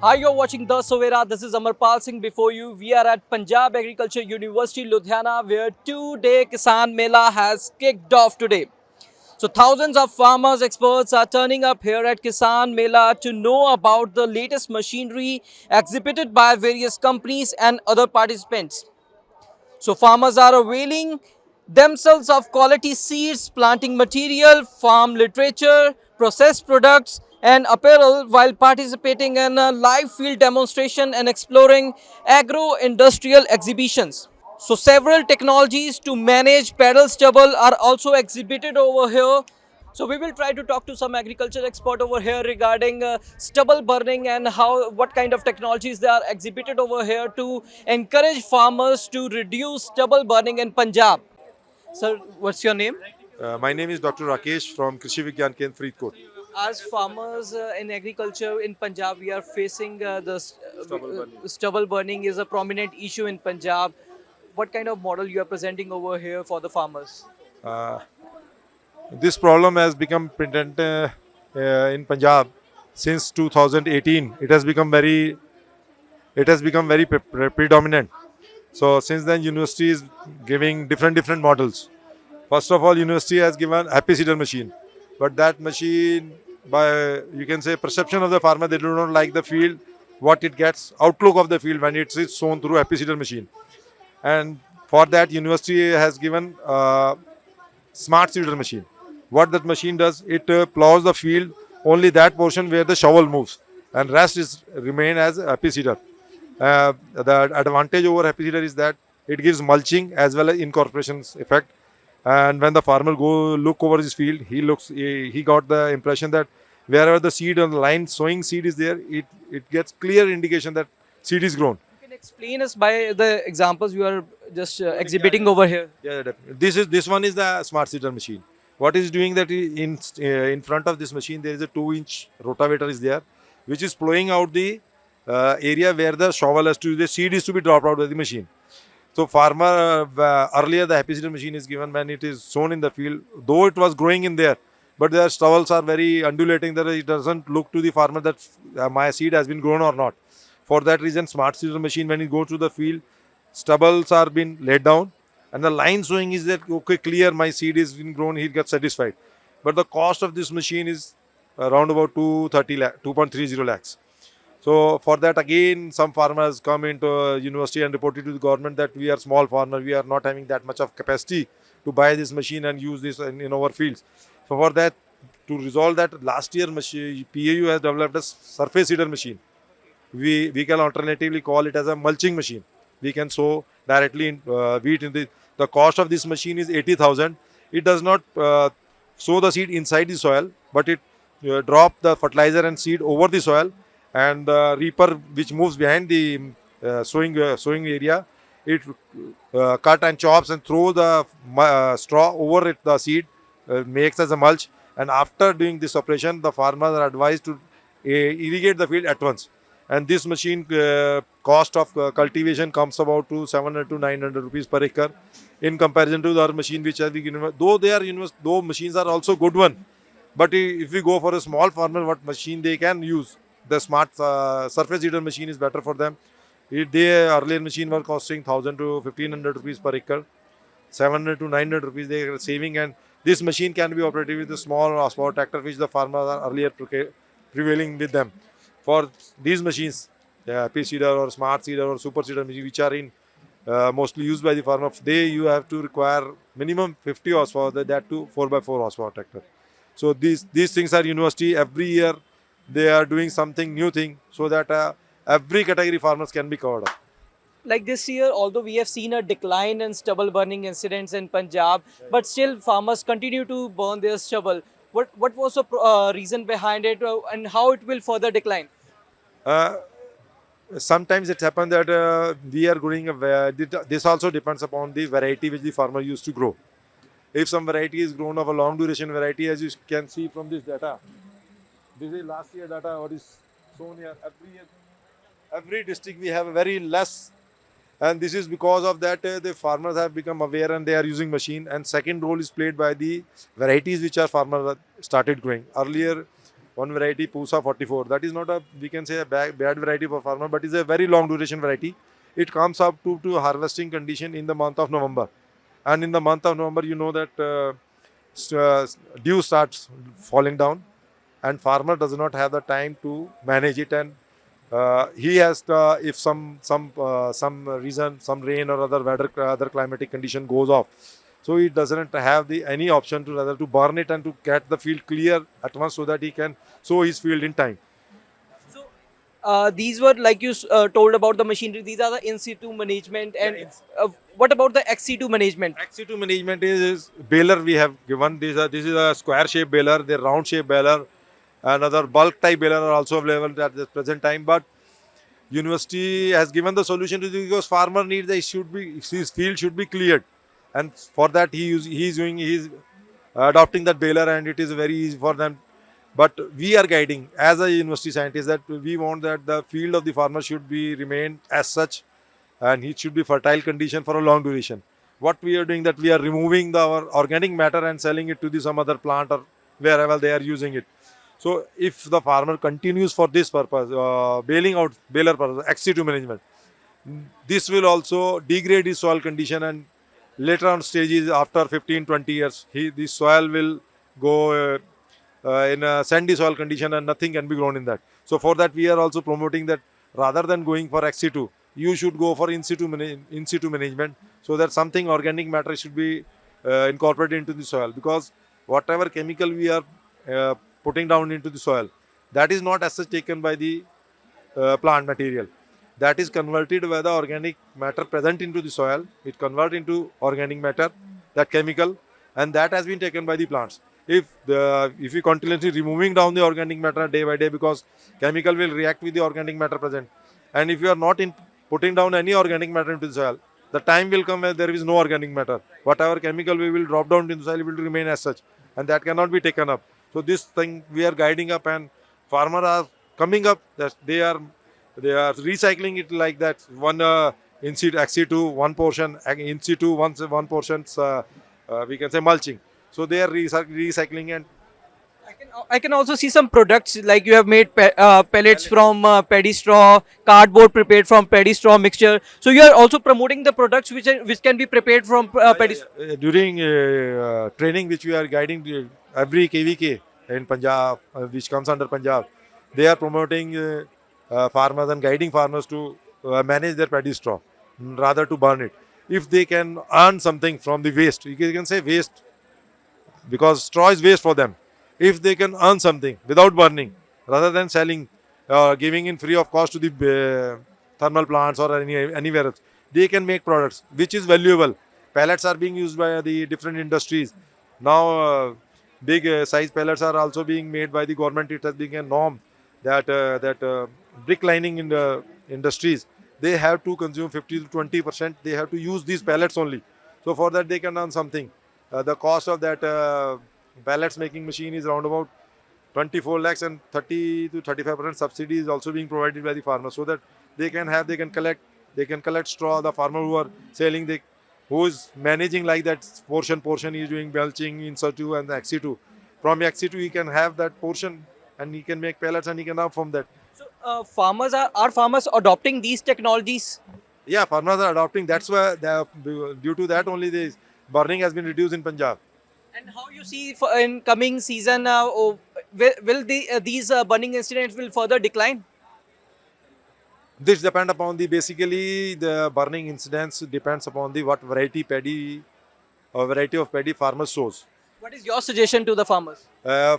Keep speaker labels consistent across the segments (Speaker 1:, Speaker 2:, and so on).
Speaker 1: Hi, you're watching The Sovera. This is Amarpal Singh before you. We are at Punjab Agriculture University, Ludhiana, where two-day Kisan Mela has kicked off today. So thousands of farmers experts are turning up here at Kisan Mela to know about the latest machinery exhibited by various companies and other participants. So farmers are availing themselves of quality seeds, planting material, farm literature, processed products and apparel while participating in a live field demonstration and exploring agro-industrial exhibitions. So several technologies to manage pedal stubble are also exhibited over here. So we will try to talk to some agriculture expert over here regarding stubble burning and how what kind of technologies they are exhibited over here to encourage farmers to reduce stubble burning in Punjab. Sir, what's your name?
Speaker 2: My name is Dr. Rakesh from Krishi Vigyan Kendra Faridkot.
Speaker 1: As farmers in agriculture in Punjab, we are facing
Speaker 2: Stubble burning.
Speaker 1: stubble burning is a prominent issue in Punjab. What kind of model you are presenting over here for the farmers?
Speaker 2: Uh, this problem has become prevalent in Punjab since 2018. It has become very predominant. So since then, university is giving different models. First of all, university has given happy seeder machine, but that machine, by you can say perception of the farmer, they do not like the field, what it gets, outlook of the field when it is sown through happy seeder machine. And for that, university has given smart seeder machine. What that machine does, it plows the field only that portion where the shovel moves, and rest is remain as happy seeder. The advantage over happy seeder is that it gives mulching as well as incorporation effect. And when the farmer go look over his field, he got the impression that wherever the seed on the line sowing seed is there, it gets clear indication that seed is grown.
Speaker 1: You can explain us by the examples you are just exhibiting over here.
Speaker 2: Yeah, definitely. This one is the smart seeder machine. What is doing that in front of this machine there is a 2-inch rotavator is there, which is plowing out the area where the shovel has to the seed is to be dropped out by the machine. So farmer earlier the happy seeder machine is given when it is sown in the field, though it was growing in there, but their stubbles are very undulating that it doesn't look to the farmer that my seed has been grown or not. For that reason, smart seeder machine when it goes to the field, stubbles are being laid down, and the line showing is that okay, clear, my seed is been grown. He gets satisfied. But the cost of this machine is around about 230 lakh, 2.30 lakhs. So for that again, some farmers come into university and reported to the government that we are small farmer, we are not having that much of capacity to buy this machine and use this in our fields. So for that, to resolve that, last year PAU has developed a surface seeder machine. We can alternatively call it as a mulching machine. We can sow directly in wheat in the cost of this machine is 80,000. It does not sow the seed inside the soil, but it drop the fertilizer and seed over the soil, and the reaper which moves behind the sowing area, it cut and chops and throw the straw over it, the seed makes as a mulch. And after doing this operation, the farmers are advised to irrigate the field at once. And this machine cost of cultivation comes about to 700 to 900 rupees per acre in comparison to the other machine which are though they are though machines are also good one, but if we go for a small farmer, what machine they can use, the smart surface seeder machine is better for them. They earlier machine were costing 1000 to 1500 rupees per acre, 700 to 900 rupees they are saving. And this machine can be operated with a small horsepower tractor which the farmers are earlier prevailing with them. For these machines, P seeder or smart seeder or super seeder machine, which are in mostly used by the farmer, you have to require minimum 50 horsepower, that to 4x4 horsepower tractor. So these things are university every year they are doing something new thing so that every category farmers can be covered up.
Speaker 1: Like this year, although we have seen a decline in stubble burning incidents in Punjab, but still farmers continue to burn their stubble. What was the reason behind it and how it will further decline?
Speaker 2: Uh, Sometimes it happens that we are growing this also depends upon the variety which the farmer used to grow. If some variety is grown of a long duration variety, as you can see from this data, this is last year data what is shown here. Every district we have a very less, and this is because of that the farmers have become aware and they are using machine. And second role is played by the varieties which our farmers started growing earlier. one variety Pusa 44. That is not a, we can say, a bad variety for farmer, but is a very long duration variety. It comes up to harvesting condition in the month of November, and in the month of November, you know that s- uh, dew starts falling down, and farmer does not have the time to manage it, and he has to, if some reason, some rain or other climatic condition goes off, so he doesn't have the any option to rather to burn it and to get the field clear at once so that he can sow his field in time.
Speaker 1: So, these were like you told about the machinery. These are the in situ management,
Speaker 2: Yeah,
Speaker 1: and what about the ex situ management?
Speaker 2: X2 management is baler we have given. This is a square shape baler, the round shape baler, another bulk type baler are also available at the present time. But university has given the solution to this because farmer needs the should be his field should be cleared, and for that he's adopting that baler, and it is very easy for them. But we are guiding as a university scientist that we want that the field of the farmer should be remain as such, and it should be fertile condition for a long duration. What we are doing that we are removing our organic matter and selling it to the some other plant or wherever they are using it. So if the farmer continues for this purpose, baler purpose, XC2 management, this will also degrade his soil condition, and later on stages after 15 20 years the soil will go in a sandy soil condition and nothing can be grown in that. So for that we are also promoting that rather than going for XC2, you should go for in situ management, so that something organic matter should be incorporated into the soil, because whatever chemical we are putting down into the soil, that is not as such taken by the plant material. That is converted by the organic matter present into the soil. It converts into organic matter, that chemical, and that has been taken by the plants. If we continuously removing down the organic matter day by day, because chemical will react with the organic matter present, and if you are not in putting down any organic matter into the soil, the time will come where there is no organic matter. Whatever chemical we will drop down into the soil will remain as such, and that cannot be taken up. So this thing we are guiding up, and farmers are coming up that they are recycling it like that. One in situ XC2 one portion, in situ one portion we can say mulching. So they are recycling, and
Speaker 1: I can also see some products like you have made pellets from paddy straw, cardboard prepared from paddy straw mixture. So you are also promoting the products which can be prepared from paddy.
Speaker 2: during training which we are guiding every KVK in Punjab, which comes under Punjab, they are promoting farmers and guiding farmers to manage their paddy straw rather to burn it. If they can earn something from the waste, you can say waste, because straw is waste for them. If they can earn something without burning, rather than selling, giving in free of cost to the thermal plants or anywhere else, they can make products which is valuable. Pellets are being used by the different industries. Now, big size pellets are also being made by the government. It has been a norm that brick lining in the industries, they have to consume 50 to 20%. They have to use these pellets only. So for that they can earn something. The cost of that pellets making machine is around about 24 lakhs, and 30 to 35% subsidy is also being provided by the farmer, so that they can collect straw. The farmer who are selling, who is managing like that portion he is doing belching in situ and the XC2. From XC2 he can have that portion, and he can make pellets, and he can earn from that.
Speaker 1: So are farmers adopting these technologies?
Speaker 2: Yeah, farmers are adopting. That's why due to that only the burning has been reduced in Punjab.
Speaker 1: And how you see in coming season, will these burning incidents will further decline?
Speaker 2: This depend upon the basically the burning incidents depends upon the what variety paddy or variety of paddy farmer sows.
Speaker 1: What is your suggestion to the farmers?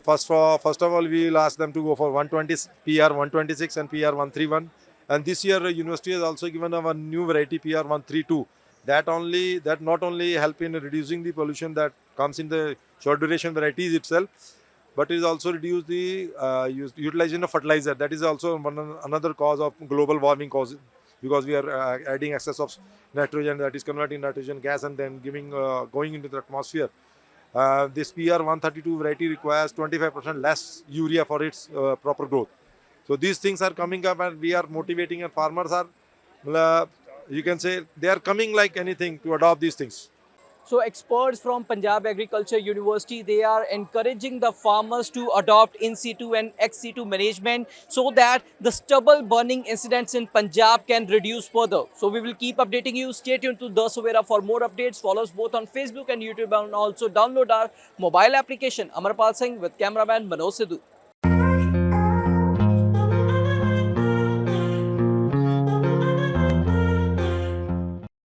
Speaker 2: First of all, we will ask them to go for 120 PR 126 and PR 131. And this year, university has also given a new variety PR 132. That not only help in reducing the pollution that comes in the short duration varieties itself, but it is also reduce the utilization of fertilizer. That is also another cause of global warming cause, because we are adding excess of nitrogen, that is converting nitrogen gas and then going into the atmosphere. This PR 132 variety requires 25% less urea for its proper growth. So these things are coming up, and we are motivating, and farmers are, you can say, they are coming like anything to adopt these things.
Speaker 1: So experts from Punjab Agriculture University, they are encouraging the farmers to adopt in situ and ex situ management so that the stubble burning incidents in Punjab can reduce further. So we will keep updating you. Stay tuned to The Savera for more updates. Follow us both on Facebook and YouTube and also download our mobile application. Amarpal Singh with cameraman Manoj Sidhu.